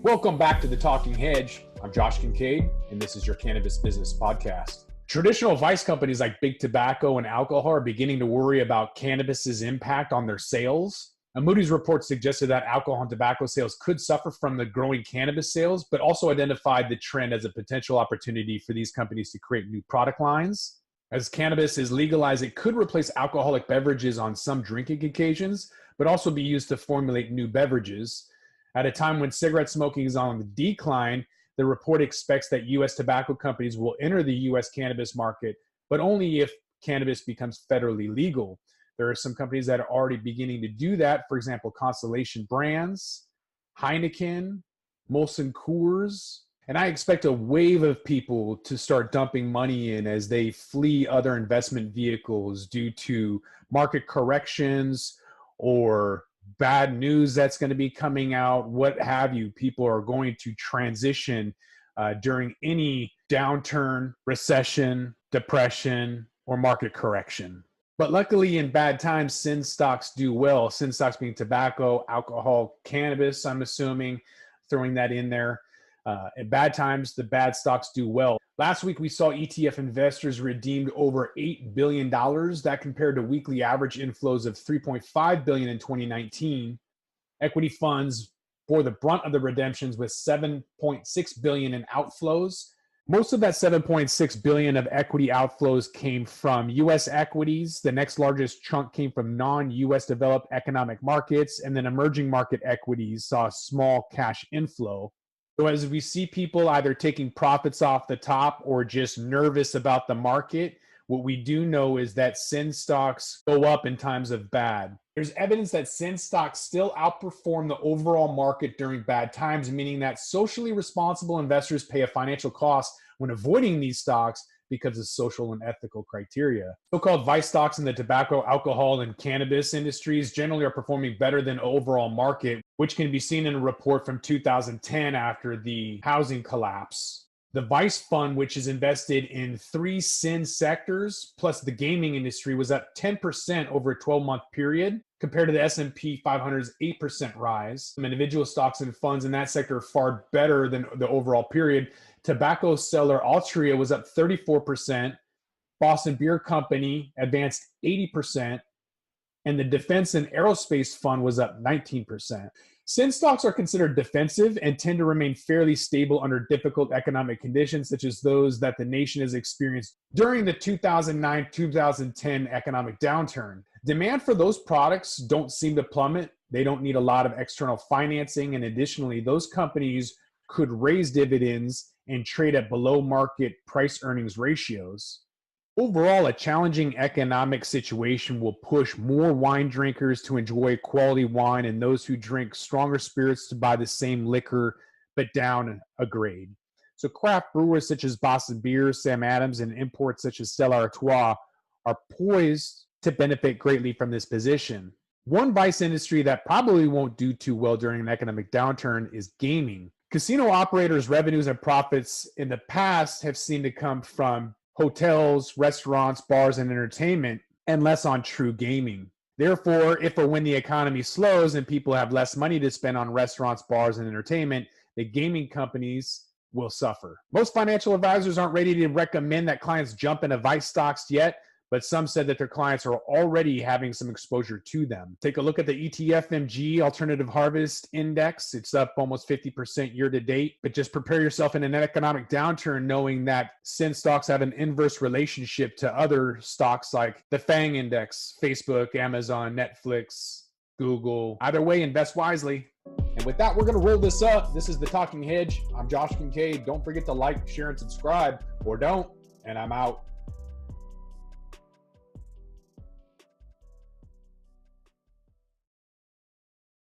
Welcome back to the Talking Hedge. I'm Josh Kincaid, and this is your cannabis business podcast. Traditional vice companies like big tobacco and alcohol are beginning to worry about cannabis's impact on their sales. A Moody's report suggested that alcohol and tobacco sales could suffer from the growing cannabis sales, but also identified the trend as a potential opportunity for these companies to create new product lines. As cannabis is legalized, it could replace alcoholic beverages on some drinking occasions, but also be used to formulate new beverages. At a time when cigarette smoking is on the decline, the report expects that U.S. tobacco companies will enter the U.S. cannabis market, but only if cannabis becomes federally legal. There are some companies that are already beginning to do that. For example, Constellation Brands, Heineken, Molson Coors. And I expect a wave of people to start dumping money in as they flee other investment vehicles due to market corrections or bad news that's going to be coming out, what have you. People are going to transition during any downturn, recession, depression, or market correction. But luckily in bad times, sin stocks do well. Sin stocks being tobacco, alcohol, cannabis, I'm assuming, throwing that in there. In bad times, the bad stocks do well. Last week, we saw ETF investors redeemed over $8 billion. That compared to weekly average inflows of $3.5 billion in 2019. Equity funds bore the brunt of the redemptions with $7.6 billion in outflows. Most of that $7.6 billion of equity outflows came from U.S. equities. The next largest chunk came from non-U.S. developed economic markets, and then emerging market equities saw a small cash inflow. So as we see people either taking profits off the top or just nervous about the market, what we do know is that sin stocks go up in times of bad. There's evidence that sin stocks still outperform the overall market during bad times, meaning that socially responsible investors pay a financial cost when avoiding these stocks because of social and ethical criteria. So-called vice stocks in the tobacco, alcohol, and cannabis industries generally are performing better than overall market, which can be seen in a report from 2010 after the housing collapse. The Vice Fund, which is invested in 3 sin sectors, plus the gaming industry, was up 10% over a 12-month period, compared to the S&P 500's 8% rise. Some individual stocks and funds in that sector fared better than the overall period. Tobacco seller Altria was up 34%. Boston Beer Company advanced 80%. And the Defense and Aerospace Fund was up 19%. Sin stocks are considered defensive and tend to remain fairly stable under difficult economic conditions, such as those that the nation has experienced during the 2009-2010 economic downturn. Demand for those products don't seem to plummet. They don't need a lot of external financing. And additionally, those companies could raise dividends and trade at below market price earnings ratios. Overall, a challenging economic situation will push more wine drinkers to enjoy quality wine and those who drink stronger spirits to buy the same liquor, but down a grade. So craft brewers such as Boston Beer, Sam Adams, and imports such as Stella Artois are poised to benefit greatly from this position. One vice industry that probably won't do too well during an economic downturn is gaming. Casino operators' revenues and profits in the past have seemed to come from hotels, restaurants, bars, and entertainment, and less on true gaming. Therefore, if or when the economy slows and people have less money to spend on restaurants, bars, and entertainment, the gaming companies will suffer. Most financial advisors aren't ready to recommend that clients jump into vice stocks yet, but some said that their clients are already having some exposure to them. Take a look at the ETFMG Alternative Harvest Index. It's up almost 50% year to date, but just prepare yourself in an economic downturn knowing that sin stocks have an inverse relationship to other stocks like the FANG Index, Facebook, Amazon, Netflix, Google. Either way, invest wisely. And with that, we're going to roll this up. This is the Talking Hedge. I'm Josh Kincaid. Don't forget to like, share, and subscribe, or don't, and I'm out.